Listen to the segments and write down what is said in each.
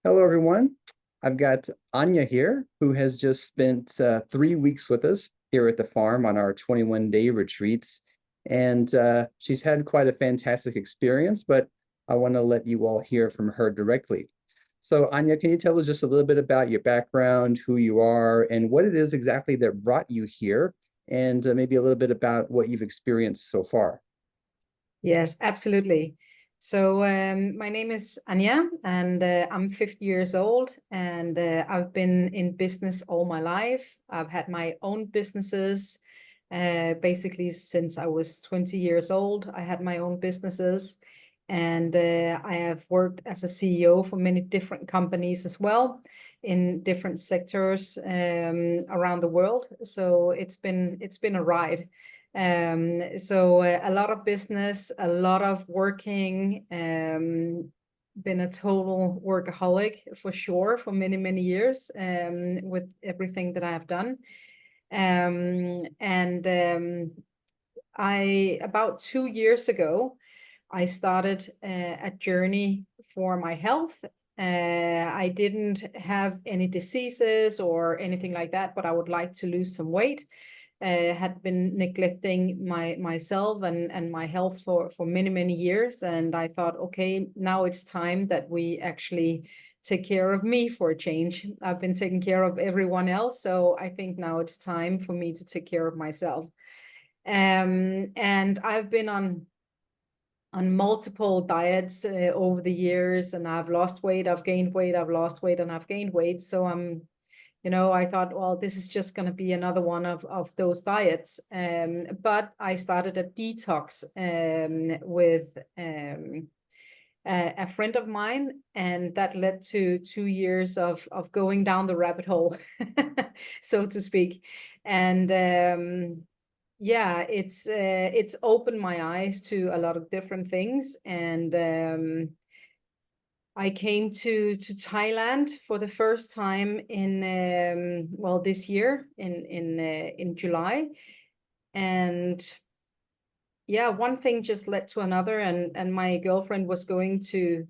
Hello, everyone. I've got Anja here, who has just spent 3 weeks with us here at the farm on our 21-day retreats. And she's had quite a fantastic experience, but I want to let you all hear from her directly. So, Anja, can you tell us just a little bit about your background, who you are, and what it is exactly that brought you here, and maybe a little bit about what you've experienced so far? Yes, absolutely. So my name is Anja, and I'm 50 years old, and I've been in business all my life. I've had my own businesses basically since I was 20 years old. I had my own businesses, and I have worked as a CEO for many different companies as well in different sectors around the world. So it's been a ride. So a lot of business, a lot of working, been a total workaholic for sure for many, many years with everything that I have done. And about 2 years ago, I started a journey for my health. I didn't have any diseases or anything like that, but I would like to lose some weight. Had been neglecting myself and my health for many, many years. And I thought, okay, now it's time that we actually take care of me for a change. I've been taking care of everyone else. So I think now it's time for me to take care of myself. And I've been on multiple diets over the years, and I've lost weight, I've gained weight, I've lost weight, and I've gained weight. So I thought, well, this is just going to be another one of those diets. But I started a detox with a friend of mine, and that led to 2 years of going down the rabbit hole, so to speak. And yeah, it's opened my eyes to a lot of different things. And I came to Thailand for the first time in this year in July. And yeah, one thing just led to another, and my girlfriend was going to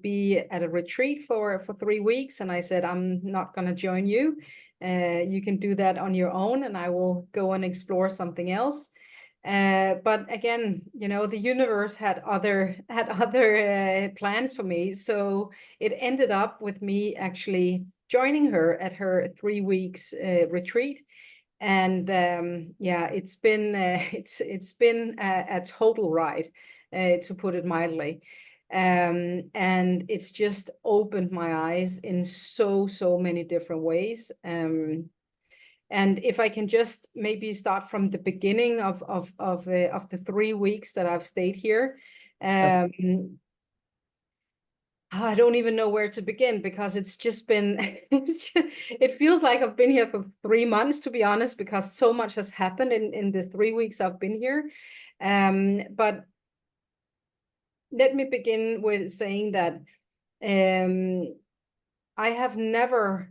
be at a retreat for 3 weeks, and I said, I'm not going to join you. You can do that on your own, and I will go and explore something else. But again, the universe had other plans for me, so it ended up with me actually joining her at her 3 weeks retreat. And yeah, it's been a total ride, to put it mildly. And it's just opened my eyes in so many different ways. And if I can just maybe start from the beginning of the 3 weeks that I've stayed here. I don't even know where to begin, because it's just been, it feels like I've been here for 3 months, to be honest, because so much has happened in the 3 weeks I've been here. But let me begin with saying that I have never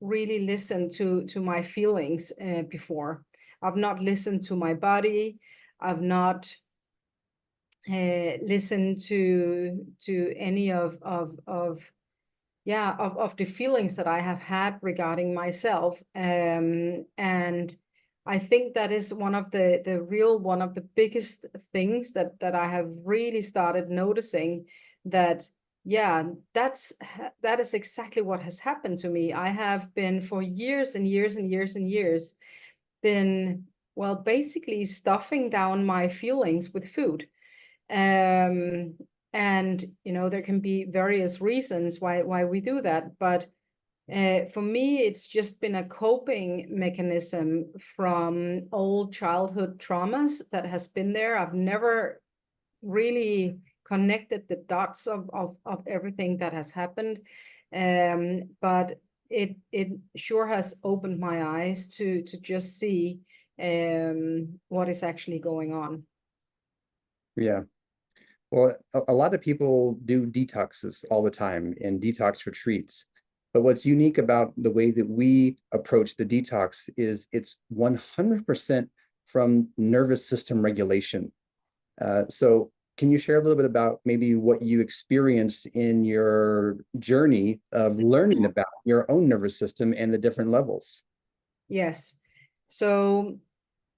really listened to my feelings before. I've not listened to my body. I've not listen to any of the feelings that I have had regarding myself. And I think that is one of the biggest things that I have really started noticing, that yeah, that is exactly what has happened to me. I have been for years and years and years and years been, well, basically stuffing down my feelings with food. And there can be various reasons why we do that, but for me, it's just been a coping mechanism from old childhood traumas that has been there. I've never really connected the dots of everything that has happened, but it sure has opened my eyes to just see what is actually going on. Yeah. Well, a lot of people do detoxes all the time in detox retreats. But what's unique about the way that we approach the detox is it's 100% from nervous system regulation. So can you share a little bit about maybe what you experienced in your journey of learning about your own nervous system and the different levels? Yes. So,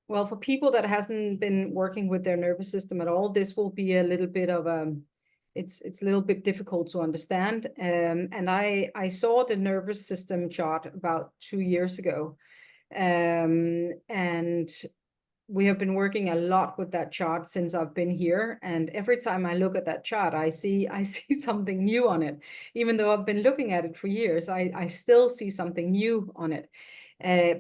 well, for people that hasn't been working with their nervous system at all, this will be a little bit of it's a little bit difficult to understand. And I saw the nervous system chart about 2 years ago. And we have been working a lot with that chart since I've been here. And every time I look at that chart, I see something new on it. Even though I've been looking at it for years, I still see something new on it.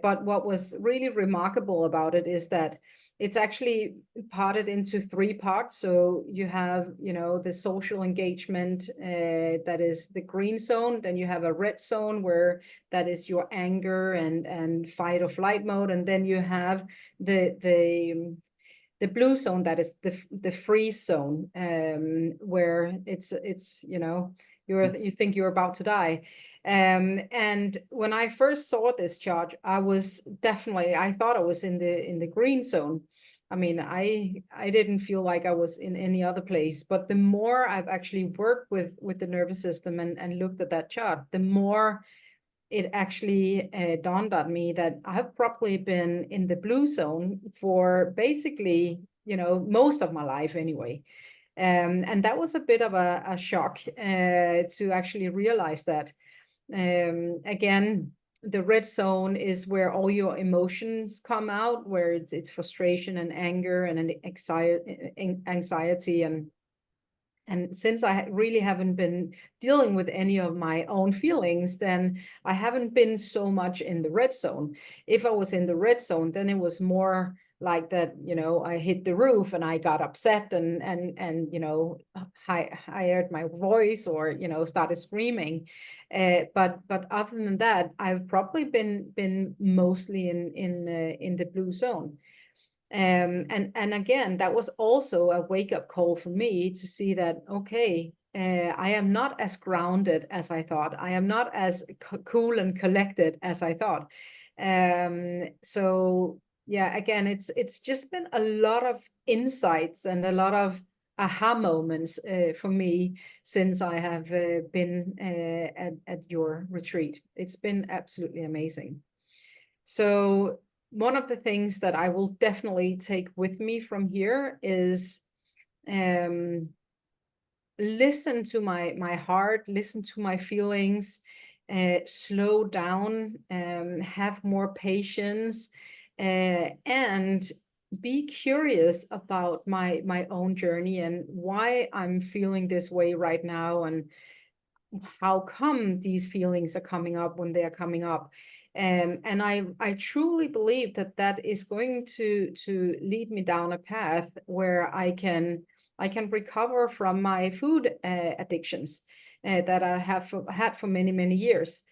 But what was really remarkable about it is that it's actually parted into three parts. So you have, the social engagement, that is the green zone. Then you have a red zone where that is your anger and fight or flight mode. And then you have the blue zone, that is the freeze zone, where it's you think you're about to die. And when I first saw this chart, I thought I was in the green zone. I mean, I didn't feel like I was in any other place. But the more I've actually worked with the nervous system and looked at that chart, the more it actually dawned on me that I've probably been in the blue zone for basically, most of my life anyway. And that was a bit of a shock to actually realize that. Again, the red zone is where all your emotions come out, where it's frustration and anger and anxiety. And since I really haven't been dealing with any of my own feelings, then I haven't been so much in the red zone. If I was in the red zone, then it was more like that, I hit the roof and I got upset and hired my voice or, started screaming. But other than that, I've probably been mostly in the blue zone. And again, that was also a wake-up call for me to see that, okay, I am not as grounded as I thought. I am not as cool and collected as I thought. So yeah, again, it's just been a lot of insights and a lot of aha moments for me since I have been at your retreat. It's been absolutely amazing. So one of the things that I will definitely take with me from here is um, listen to my heart, listen to my feelings, slow down, have more patience, and be curious about my own journey and why I'm feeling this way right now, and how come these feelings are coming up when they are coming up. And I truly believe that that is going to lead me down a path where I can recover from my food addictions that I have had for many, many years.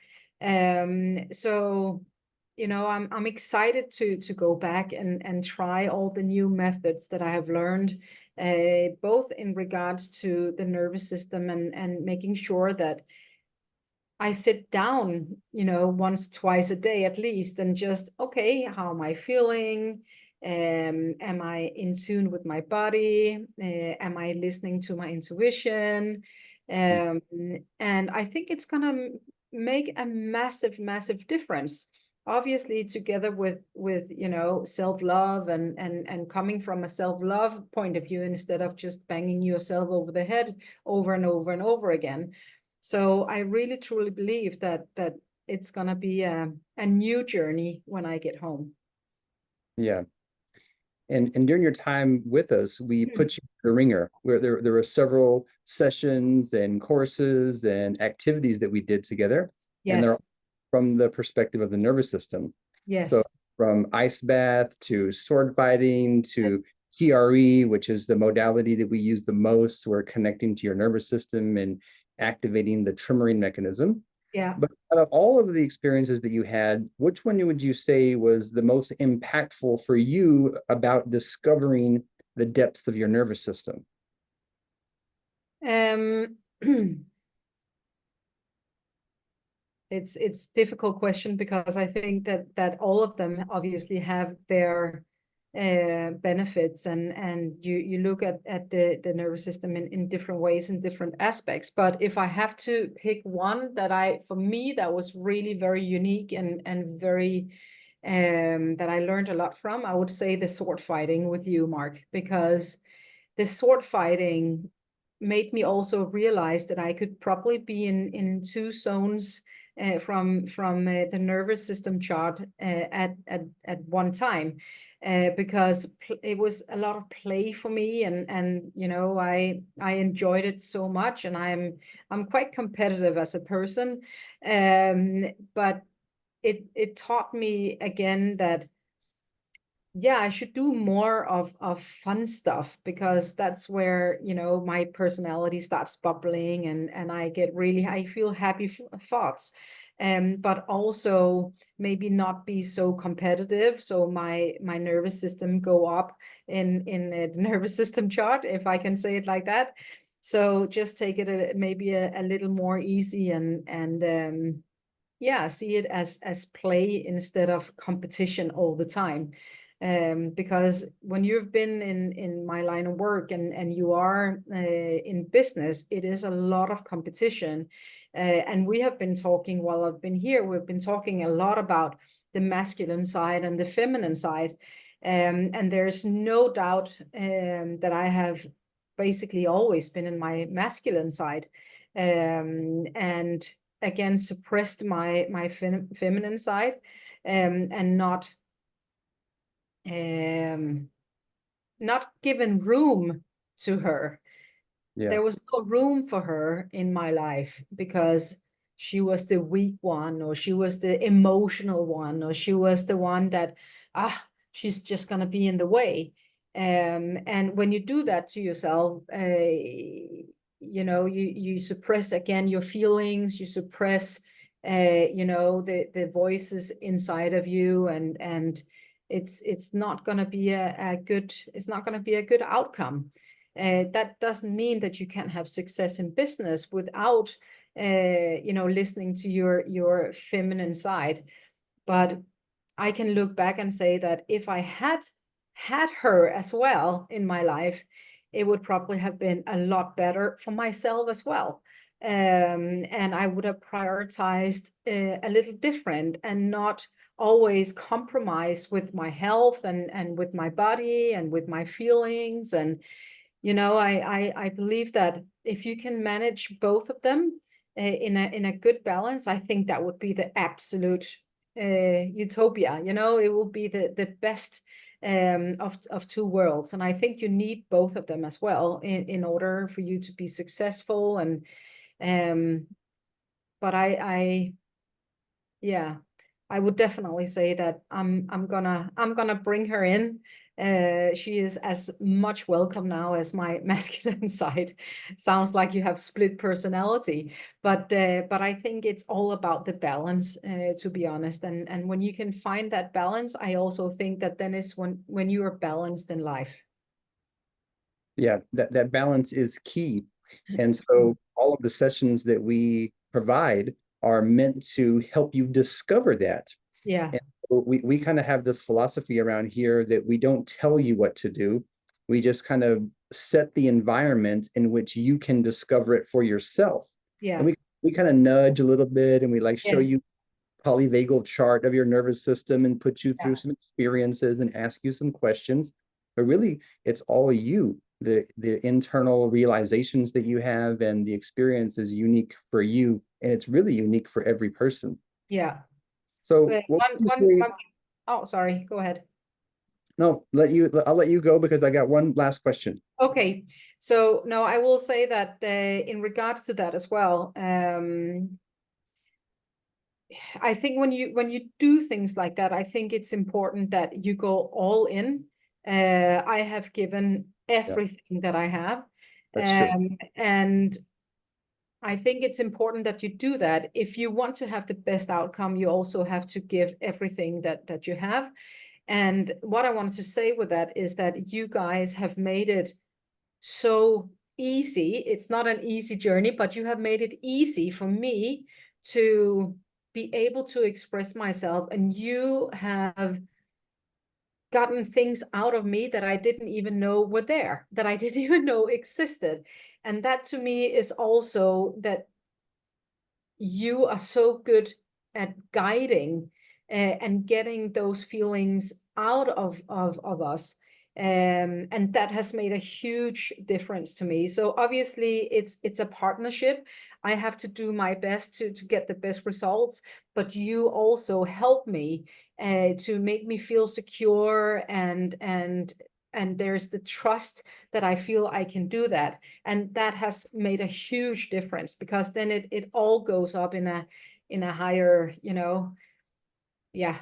So I'm excited to go back and try all the new methods that I have learned, both in regards to the nervous system and making sure that I sit down, once, twice a day at least, and just, okay, how am I feeling? Am I in tune with my body? Am I listening to my intuition? And I think it's gonna make a massive, massive difference. Obviously, together with self-love and coming from a self-love point of view instead of just banging yourself over the head over and over and over again. So I really truly believe that it's gonna be a new journey when I get home. Yeah. And during your time with us, we put you in the ringer where there were several sessions and courses and activities that we did together. And they're Yes, all from the perspective of the nervous system. So yes, from ice bath to sword fighting to TRE, which is the modality that we use the most, we're connecting to your nervous system and activating the tremoring mechanism. yeah. But out of all of the experiences that you had, which one would you say was the most impactful for you about discovering the depths of your nervous system? Um, it's difficult question because I think that all of them obviously have their benefits, and you look at the nervous system in different ways, in different aspects. But if I have to pick one that for me, that was really very unique and very that I learned a lot from, I would say the sword fighting with you, Mark, because the sword fighting made me also realize that I could probably be in two zones from the nervous system chart at one time, because it was a lot of play for me, and you know, I enjoyed it so much, and I'm quite competitive as a person, but it taught me again that yeah, I should do more of fun stuff, because that's where, you know, my personality starts bubbling, and I feel happy thoughts. But also maybe not be so competitive, so my nervous system go up in the nervous system chart, if I can say it like that. So just take it maybe a little more easy, and yeah, see it as play instead of competition all the time. Because when you've been in my line of work, and you are in business, it is a lot of competition. And we have been talking while I've been here, we've been talking a lot about the masculine side and the feminine side. And there's no doubt that I have basically always been in my masculine side, and again suppressed my feminine side, and um, not given room to her. Yeah. There was no room for her in my life, because she was the weak one, or she was the emotional one, or she was the one that she's just gonna be in the way. And when you do that to yourself, you know, you suppress again your feelings, you suppress you know, the voices inside of you, and it's not going to be a good, it's not going to be a good outcome. That doesn't mean that you can't have success in business without you know, listening to your feminine side. But I can look back and say that if I had her as well in my life, it would probably have been a lot better for myself as well. And I would have prioritized a little different, and not always compromise with my health, and with my body, and with my feelings. And you know, I believe that if you can manage both of them in a good balance, I think that would be the absolute utopia. You know, it will be the best of two worlds. And I think you need both of them as well in order for you to be successful. And but yeah, I would definitely say that I'm gonna bring her in. She is as much welcome now as my masculine side. Sounds like you have split personality, but I think it's all about the balance, to be honest. And when you can find that balance, I also think that then is when you are balanced in life. Yeah, that balance is key. And so all of the sessions that we provide are meant to help you discover that. Yeah, And so we kind of have this philosophy around here that we don't tell you what to do. We just kind of set the environment in which you can discover it for yourself. And yeah, we kind of nudge a little bit, and we like show yes, you polyvagal chart of your nervous system and put you through yeah, some experiences and ask you some questions. But really, it's all you. The internal realizations that you have and the experience is unique for you, and it's really unique for every person. yeah. So But what would you say? oh, sorry, go ahead. No, I'll let you go because I got one last question. Okay, so no, I will say that in regards to that as well, I think when you do things like that, I think it's important that you go all in. I have given Yeah, everything that I have, that's true. and I think it's important that you do that. If you want to have the best outcome, you also have to give everything that you have. And what I wanted to say with that is that you guys have made it so easy. It's not an easy journey, but you have made it easy for me to be able to express myself. And you have gotten things out of me that I didn't even know were there, that I didn't even know existed. And that to me is also that you are so good at guiding and getting those feelings out of us. And that has made a huge difference to me. So obviously it's a partnership. I have to do my best to get the best results, but you also help me to make me feel secure, and there's the trust that I feel I can do that. And that has made a huge difference, because then it all goes up in a higher, yeah.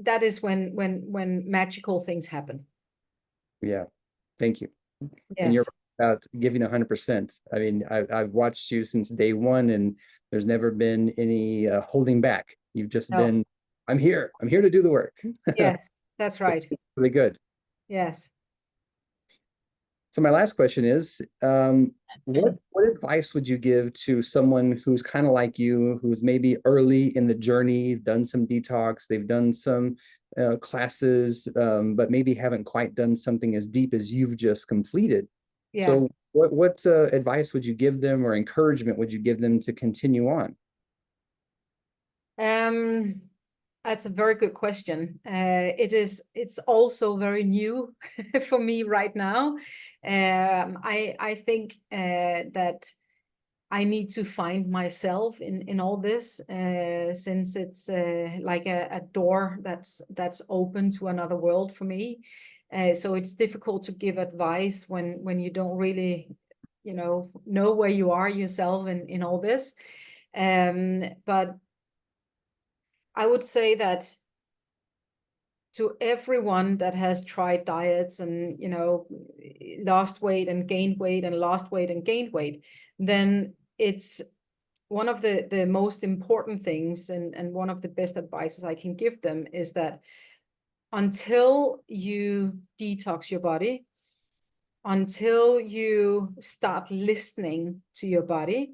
That is when magical things happen. Yeah, thank you. And you're Yes. about giving 100%. I mean, I've watched you since day one, and there's never been any holding back. You've just No. been, I'm here. I'm here to do the work. Yes, that's right. Really good. Yes. So my last question is, what advice would you give to someone who's kind of like you, who's maybe early in the journey, done some detox, they've done some classes, but maybe haven't quite done something as deep as you've just completed. Yeah. So what advice would you give them, or encouragement would you give them to continue on? Um, that's a very good question. It's also very new for me right now. I think that I need to find myself in all this, since it's like a door that's open to another world for me. So it's difficult to give advice when you don't really, know where you are yourself in all this. But I would say that to everyone that has tried diets and, lost weight and gained weight and lost weight and gained weight, then it's one of the most important things, and one of the best advices I can give them is that until you detox your body, until you start listening to your body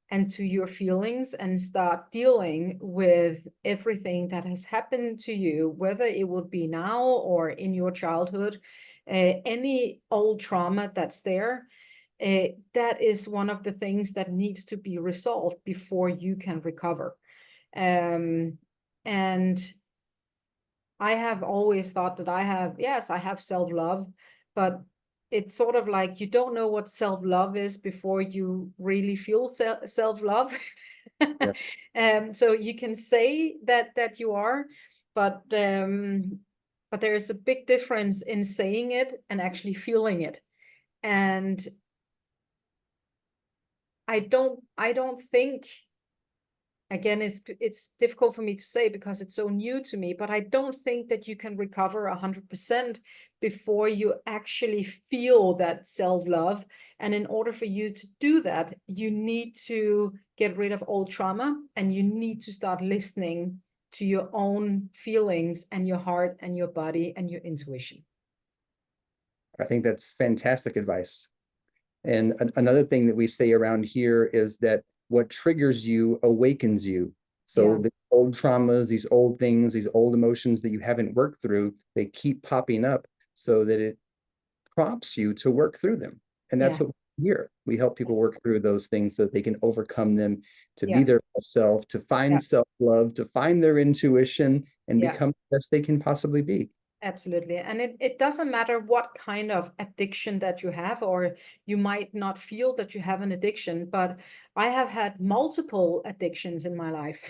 and to your feelings, and start dealing with everything that has happened to you, whether it would be now or in your childhood, any old trauma that's there, that is one of the things that needs to be resolved before you can recover. And I have always thought that I have self-love, but it's sort of like you don't know what self-love is before you really feel self-love. Yeah, So you can say that you are, but there is a big difference in saying it and actually feeling it. And I don't think, again, it's difficult for me to say because it's so new to me, but I don't think that you can recover 100% before you actually feel that self-love. And in order for you to do that, you need to get rid of old trauma, and you need to start listening to your own feelings and your heart and your body and your intuition. I think that's fantastic advice. And another thing that we say around here is that what triggers you awakens you. So Yeah. the old traumas, these old things, these old emotions that you haven't worked through, they keep popping up so that it prompts you to work through them. And that's Yeah. what we hear. We help people work through those things so that they can overcome them, to be Yeah. their best self, to Yeah. find self-love, to find their intuition, and Yeah. become the best they can possibly be. Absolutely. And it doesn't matter what kind of addiction that you have, or you might not feel that you have an addiction, but I have had multiple addictions in my life.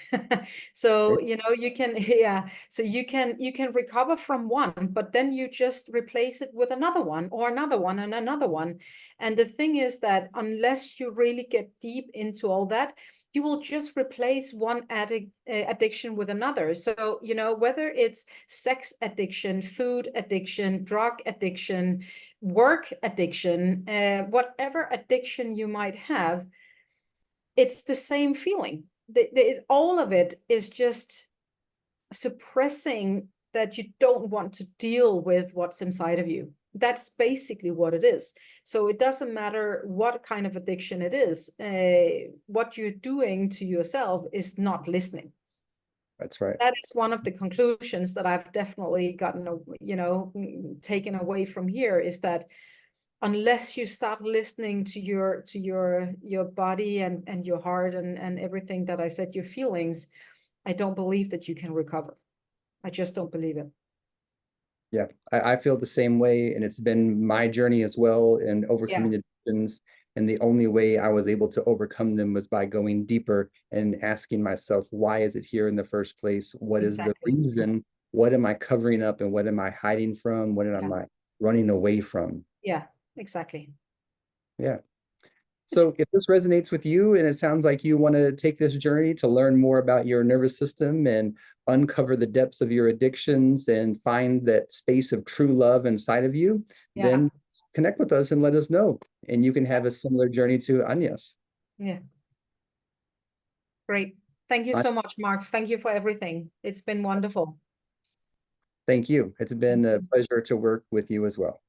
So, Right? you can, yeah, so you can recover from one, but then you just replace it with another one or another one and another one. And the thing is that unless you really get deep into all that, you will just replace one addiction with another. So, whether it's sex addiction, food addiction, drug addiction, work addiction, whatever addiction you might have, it's the same feeling. All of it is just suppressing that you don't want to deal with what's inside of you. That's basically what it is. So it doesn't matter what kind of addiction it is. What you're doing to yourself is not listening. That's right. That is one of the conclusions that I've definitely gotten, taken away from here, is that unless you start listening to your body and your heart and everything that I said, your feelings, I don't believe that you can recover. I just don't believe it. Yeah, I feel the same way, and it's been my journey as well in overcoming addictions. And the only way I was able to overcome them was by going deeper and asking myself, why is it here in the first place? What is the Exactly. reason? What am I covering up, and what am I hiding from? What am I running away from? Yeah, exactly. Yeah. So if this resonates with you and it sounds like you want to take this journey to learn more about your nervous system and uncover the depths of your addictions and find that space of true love inside of you, then connect with us and let us know. And you can have a similar journey to Anya's. Yeah. Great. Thank you so much, Mark. Thank you for everything. It's been wonderful. Thank you. It's been a pleasure to work with you as well.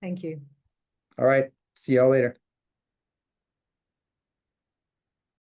Thank you. All right. See y'all later.